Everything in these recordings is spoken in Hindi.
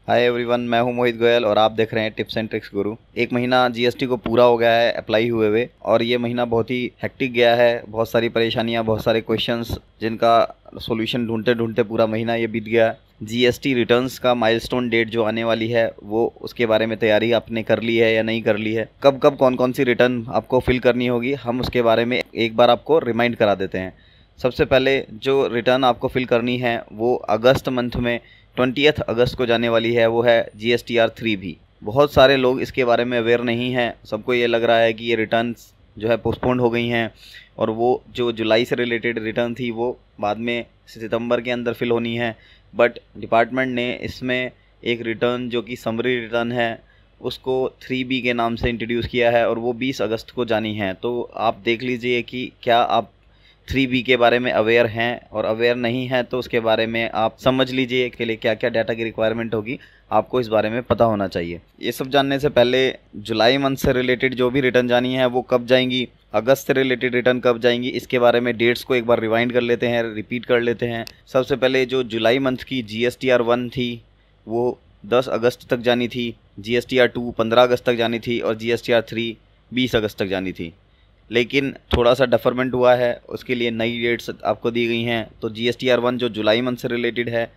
हाय एवरीवन, मैं हूं मोहित गोयल और आप देख रहे हैं टिप्स एंड ट्रिक्स गुरु। एक महीना जीएसटी को पूरा हो गया है अप्लाई हुए हुए और ये महीना बहुत ही हेक्टिक गया है। बहुत सारी परेशानियां, बहुत सारे क्वेश्चंस जिनका सॉल्यूशन ढूंढते ढूंढते पूरा महीना ये बीत गया। जीएसटी रिटर्न्स का माइलस्टोन डेट जो आने वाली है वो उसके बारे में तैयारी आपने कर ली है या नहीं कर ली है, कब कब कौन कौन सी रिटर्न आपको फिल करनी होगी, हम उसके बारे में एक बार आपको रिमाइंड करा देते हैं। सबसे पहले जो रिटर्न आपको फिल करनी है वो अगस्त मंथ में 20 अगस्त को जाने वाली है, वो है GSTR 3B। बहुत सारे लोग इसके बारे में अवेयर नहीं हैं। सबको ये लग रहा है कि ये रिटर्न्स जो है पोस्टपोन्ड हो गई हैं और वो जो जुलाई से रिलेटेड रिटर्न थी वो बाद में सितंबर के अंदर फिल होनी है। बट डिपार्टमेंट ने इसमें एक रिटर्न जो कि समरी रिटर्न है उसको 3B के नाम से इंट्रोड्यूस किया है और वो 20 अगस्त को जानी है। तो आप देख लीजिए कि क्या आप 3B के बारे में अवेयर हैं, और अवेयर नहीं हैं तो उसके बारे में आप समझ लीजिए के लिए क्या क्या डाटा की रिक्वायरमेंट होगी, आपको इस बारे में पता होना चाहिए। ये सब जानने से पहले जुलाई मंथ से रिलेटेड जो भी रिटर्न जानी है वो कब जाएंगी, अगस्त से रिलेटेड रिटर्न कब जाएंगी, इसके बारे में डेट्स को एक बार रिवाइंड कर लेते हैं, रिपीट कर लेते हैं। सबसे पहले जो जुलाई मंथ की GSTR 1 थी वो 10 अगस्त तक जानी थी, GSTR 2 15 अगस्त तक जानी थी और GSTR 3 20 अगस्त तक जानी थी। लेकिन थोड़ा सा डेफरमेंट हुआ है, उसके लिए नई डेट्स आपको दी गई हैं। तो GSTR 1 जो जुलाई मंथ से रिलेटेड है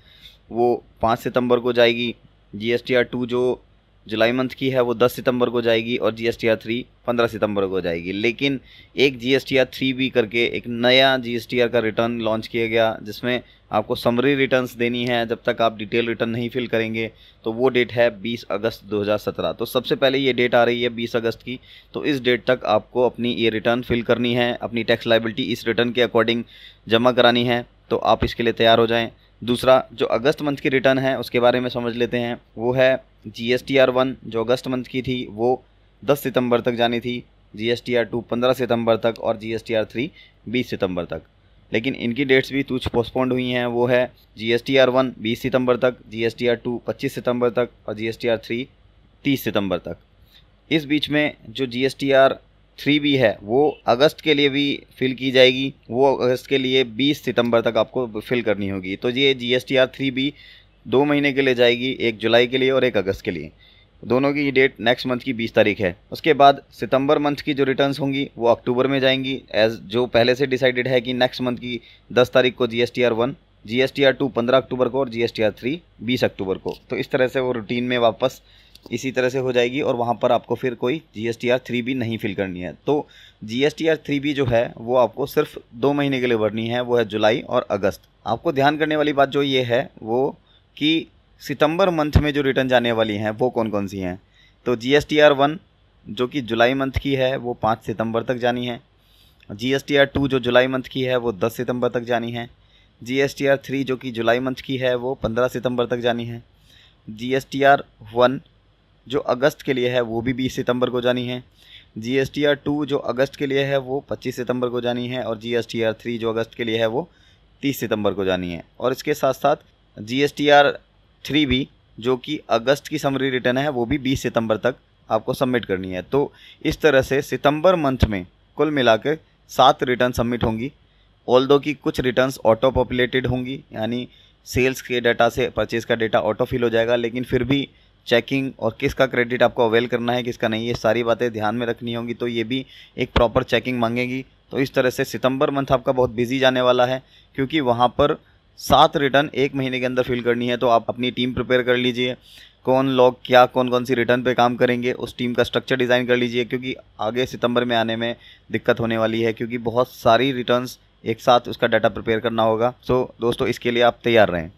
वो 5 सितंबर को जाएगी, GSTR 2 जो जुलाई मंथ की है वो 10 सितंबर को जाएगी और GSTR 3 15 सितंबर को जाएगी। लेकिन एक GSTR 3B करके एक नया GSTR का रिटर्न लॉन्च किया गया जिसमें आपको समरी रिटर्न्स देनी है जब तक आप डिटेल रिटर्न नहीं फिल करेंगे। तो वो डेट है 20 अगस्त 2017। तो सबसे पहले ये डेट आ रही है 20 अगस्त की। तो इस डेट तक आपको अपनी ये रिटर्न फिल करनी है, अपनी टैक्स लायबिलिटी इस रिटर्न के अकॉर्डिंग जमा करानी है। तो आप इसके लिए तैयार हो जाएं। दूसरा जो अगस्त मंथ की रिटर्न है उसके बारे में समझ लेते हैं। वो है GSTR 1 जो अगस्त मंथ की थी वो 10 सितंबर तक जानी थी, GSTR 2 15 सितंबर तक और GSTR 3 20 सितंबर तक। लेकिन इनकी डेट्स भी कुछ पोस्टपोन्ड हुई हैं। वो है GSTR 1 20 सितंबर तक, GSTR 2 25 सितंबर तक और GSTR 3 30 सितंबर तक। इस बीच में जो GSTR 3B है वो अगस्त के लिए भी फिल की जाएगी, वो अगस्त के लिए 20 सितंबर तक आपको फिल करनी होगी। तो ये GSTR 3B 2 महीने के लिए जाएगी, एक जुलाई के लिए और एक अगस्त के लिए। दोनों की डेट नेक्स्ट मंथ की 20 तारीख है। उसके बाद सितंबर मंथ की जो रिटर्न्स होंगी वो अक्टूबर में जाएंगी, एज जो पहले से डिसाइडेड है कि नेक्स्ट मंथ की 10 तारीख को GSTR 1, GSTR 2 15 अक्टूबर को और GSTR 3 20 अक्टूबर को। तो इस तरह से वो रूटीन में वापस इसी तरह से हो जाएगी और वहाँ पर आपको फिर कोई GSTR 3B नहीं फिल करनी है। तो GSTR 3B जो है वो आपको सिर्फ 2 महीने के लिए भरनी है, वो है जुलाई और अगस्त। आपको ध्यान करने वाली बात जो ये है वो कि सितंबर मंथ में जो रिटर्न जाने वाली हैं वो कौन कौन सी हैं। तो GSTR 1 जो कि जुलाई मंथ की है वो 5 सितंबर तक जानी है, GSTR 2 जो जुलाई मंथ की है वो 10 सितंबर तक जानी है, GSTR 3 जो कि जुलाई मंथ की है वो 15 सितंबर तक जानी है, GSTR 1 जो अगस्त के लिए है वो भी 20 सितंबर को जानी है, GSTR 2 जो अगस्त के लिए है वो 25 सितंबर को जानी है और GSTR 3 जो अगस्त के लिए है वो 30 सितंबर को जानी है। और इसके साथ साथ GSTR 3B जो कि अगस्त की समरी रिटर्न है वो भी 20 सितंबर तक आपको सबमिट करनी है। तो इस तरह से सितंबर मंथ में कुल मिलाकर 7 रिटर्न सबमिट होंगी। ऑल्दो की कुछ रिटर्न्स ऑटो पॉपुलेटेड होंगी, यानी सेल्स के डाटा से परचेज़ का डाटा ऑटो फिल हो जाएगा, लेकिन फिर भी चेकिंग और किसका क्रेडिट आपको अवेल करना है किसका नहीं, ये सारी बातें ध्यान में रखनी होंगी। तो ये भी एक प्रॉपर चेकिंग मांगेगी। तो इस तरह से सितंबर मंथ आपका बहुत बिजी जाने वाला है क्योंकि वहाँ पर 7 रिटर्न 1 महीने के अंदर फिल करनी है। तो आप अपनी टीम प्रिपेयर कर लीजिए, कौन लोग क्या कौन कौन सी रिटर्न पे काम करेंगे, उस टीम का स्ट्रक्चर डिज़ाइन कर लीजिए क्योंकि आगे सितंबर में आने में दिक्कत होने वाली है क्योंकि बहुत सारी रिटर्न्स एक साथ उसका डाटा प्रिपेयर करना होगा। सो दोस्तों इसके लिए आप तैयार रहें।